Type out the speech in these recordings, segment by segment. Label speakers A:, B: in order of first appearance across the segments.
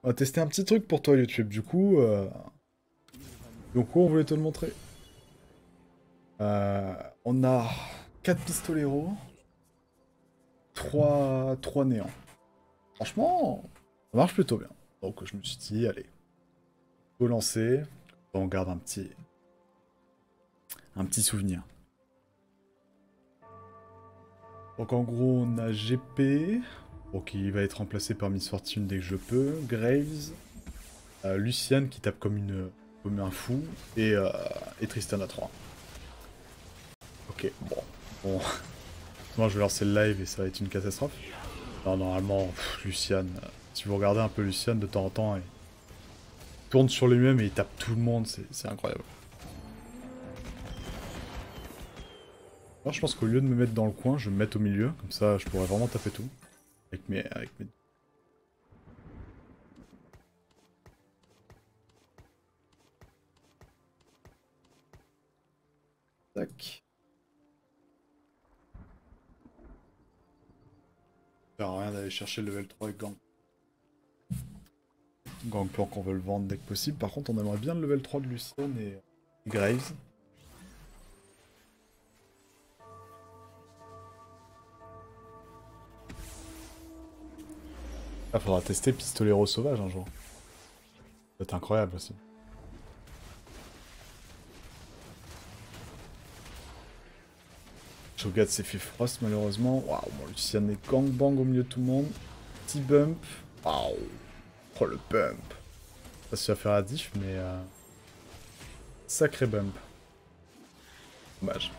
A: On va tester un petit truc pour toi, YouTube. Donc, on voulait te le montrer. On a 4 pistoleros, 3 néants. Franchement, ça marche plutôt bien. Donc, je me suis dit, allez, faut lancer. On garde un petit souvenir. Donc, en gros, on a GP. Donc, il va être remplacé par Miss Fortune dès que je peux. Graves. Luciane qui tape comme un fou. Et Tristan à 3. Ok, bon. Moi, je vais lancer le live et ça va être une catastrophe. Non, normalement, Luciane, si vous regardez un peu Luciane de temps en temps, il tourne sur lui-même et il tape tout le monde, c'est incroyable. Alors, je pense qu'au lieu de me mettre dans le coin, je vais me mettre au milieu, comme ça je pourrais vraiment taper tout. Avec mes... Tac. Ça sert à rien d'aller chercher le level 3 avec Gang. Gangplank, on veut le vendre dès que possible. Par contre, on aimerait bien le level 3 de Luciane et Graves. Ah, faudra tester Pistolero Sauvage un jour. Ça va être incroyable aussi. Shogat s'est fait frost malheureusement. Waouh, bon, Luciane est gangbang au milieu de tout le monde. Petit bump. Waouh. Oh le bump. Ça se va faire à diff, mais sacré bump. Dommage.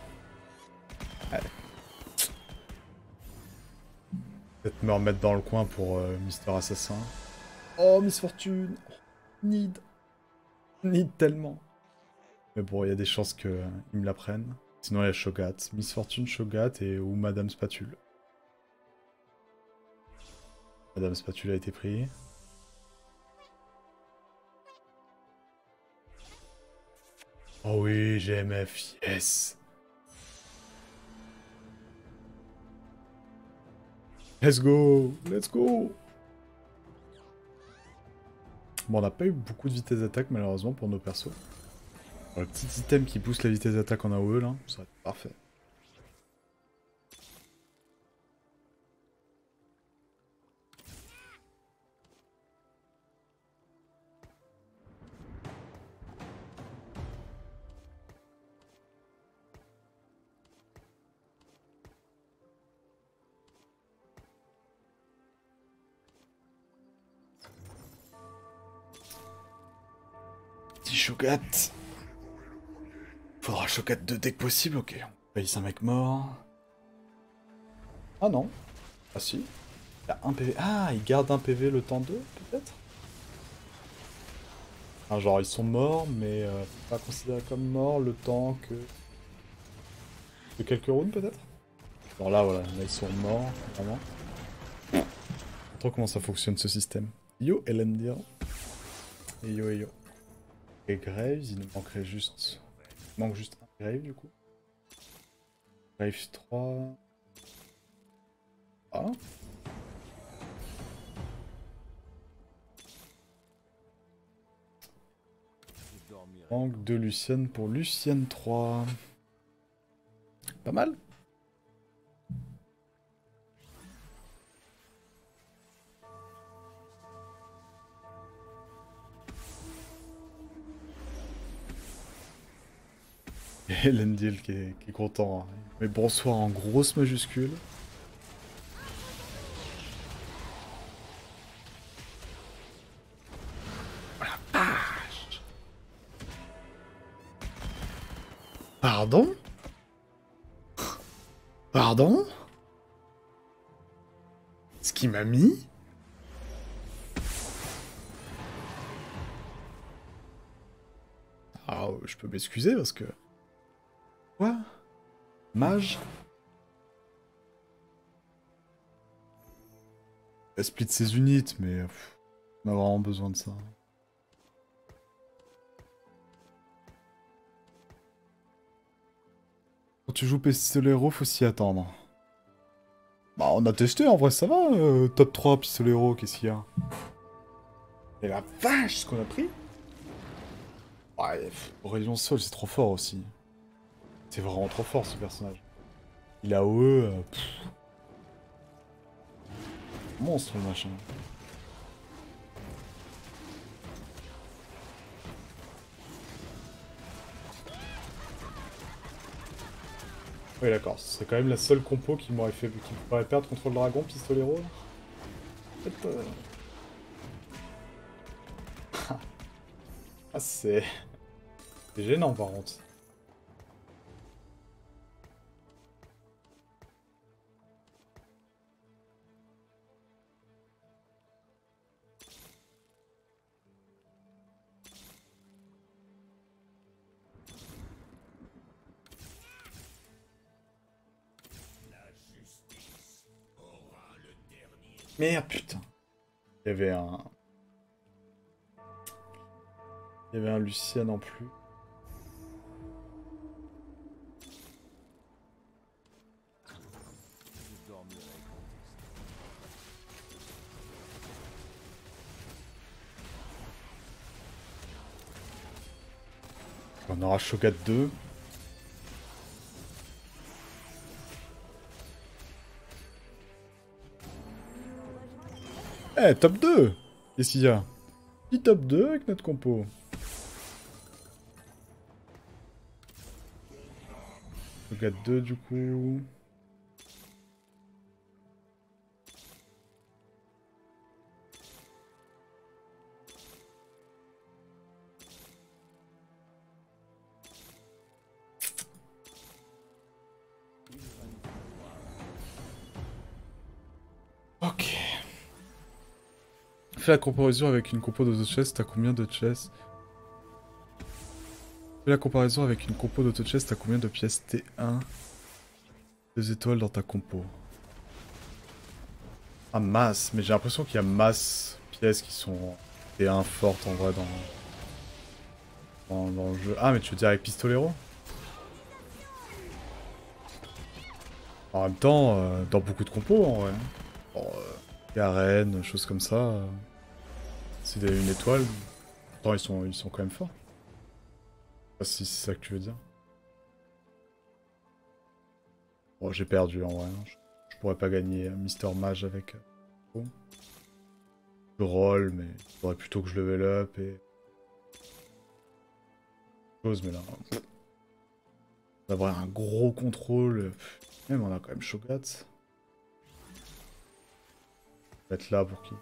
A: Allez. Peut-être me remettre dans le coin pour Mister Assassin. Oh, Miss Fortune. Oh, need. Need tellement. Mais bon, il y a des chances qu'ils me la prennent. Sinon, il y a Shogat. Miss Fortune, Shogat ou Madame Spatule. Madame Spatule a été pris. Oh oui, GMF, yes. Let's go, let's go. Bon, on n'a pas eu beaucoup de vitesse d'attaque malheureusement pour nos persos. Le petit item qui pousse la vitesse d'attaque en AOE là, ça va être parfait. Petit Shogat. Faudra Shogat 2 dès que possible, ok. Paye un mec mort. Ah non. Ah si. Il a un PV. Ah, il garde un PV le temps 2, peut-être. Ah, genre ils sont morts, mais pas considérés comme morts le temps que... De quelques rounds peut-être. Bon là voilà, là ils sont morts, vraiment. Je sais pas trop comment ça fonctionne ce système. Yo Elendir. Et yo et yo. Et Graves, il nous manquerait juste... Il manque juste un Grave du coup. Graves 3... Ah. Manque de Lucienne pour Lucienne 3. Pas mal. Et Lendil qui est content. Hein. Mais bonsoir en grosse majuscule. Pardon? Pardon? Ce qui m'a mis? Ah, je peux m'excuser parce que... Quoi? Mage? Elle split ses unités, mais... on a vraiment besoin de ça. Quand tu joues Pistolero, faut s'y attendre. Bah, on a testé, en vrai, ça va. Top 3 Pistolero, qu'est-ce qu'il y a? Mais la vache, ce qu'on a pris. Ouais, Aurélien Sol, c'est trop fort aussi. C'est vraiment trop fort ce personnage. Il a OE. Monstre le machin. Oui d'accord, c'est quand même la seule compo qui m'aurait fait, qui me ferait perdre contre le dragon, pistolero. Ah c'est gênant par contre. Merde, putain. Il y avait un... Il y avait un Lucien en plus. On aura Shogat 2. Eh, top 2. Qu'est-ce qu'il y a? Petit top 2 avec notre compo. Shogat 2 du coup. Ok. Fais la comparaison avec une compo d'auto-chess, t'as combien de chess? Fais la comparaison avec une compo d'auto-chess, t'as combien de pièces T1? 2 étoiles dans ta compo. Ah, masse, mais j'ai l'impression qu'il y a masse pièces qui sont T1 fortes en vrai dans le jeu. Ah, mais tu veux dire avec Pistolero? En même temps, dans beaucoup de compos en vrai. Bon, Garen, choses comme ça. C'est une étoile. Pourtant, ils sont quand même forts. Je sais pas si c'est ça que tu veux dire. Bon, j'ai perdu en vrai. Je pourrais pas gagner Mister Mage avec... Je roll, mais il faudrait plutôt que je level up et... Chose, mais là... D'avoir un gros contrôle... Même on a quand même Shogat. On va être là pour qu'il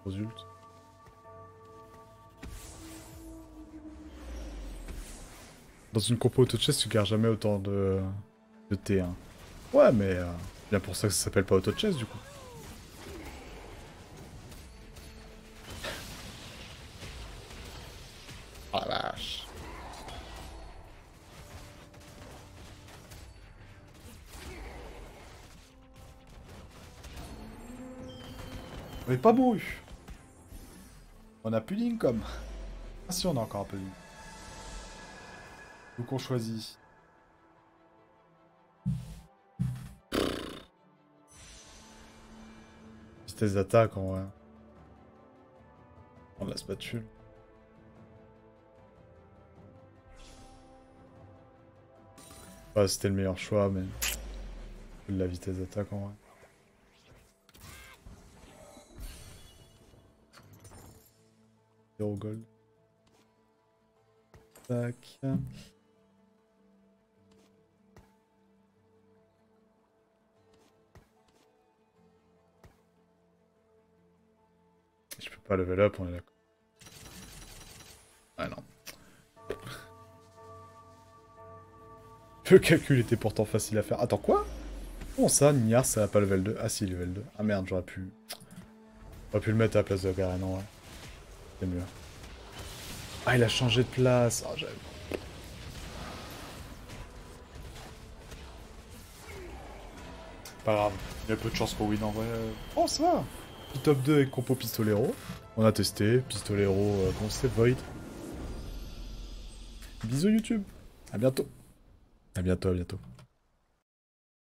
A: résulte. Dans une compo auto-chess, tu gardes jamais autant de T1. Ouais, mais bien pour ça que ça s'appelle pas auto-chess du coup. Oh la vache. On est pas mouru. On a pudding comme. Ah si, on a encore un peu de... Donc on choisit. Vitesse d'attaque en vrai. On la spatule. Ouais, c'était le meilleur choix, mais... La vitesse d'attaque en vrai. Zéro gold. Tac. Je peux pas level up, on est d'accord. Ah non. Le calcul était pourtant facile à faire. Attends, quoi? Comment ça, Niar, ça n'a pas level 2? Ah si, level 2. Ah merde, j'aurais pu... J'aurais pu le mettre à la place de Garen, en vrai. C'est mieux. Ah, il a changé de place. Oh, j'avoue. Pas grave. Il y a peu de chance pour win, en vrai. Oh, ça va. Petit top 2 avec compo Pistolero. On a testé. Pistolero, comment c'est? Void. Bisous YouTube. À bientôt. À bientôt, à bientôt.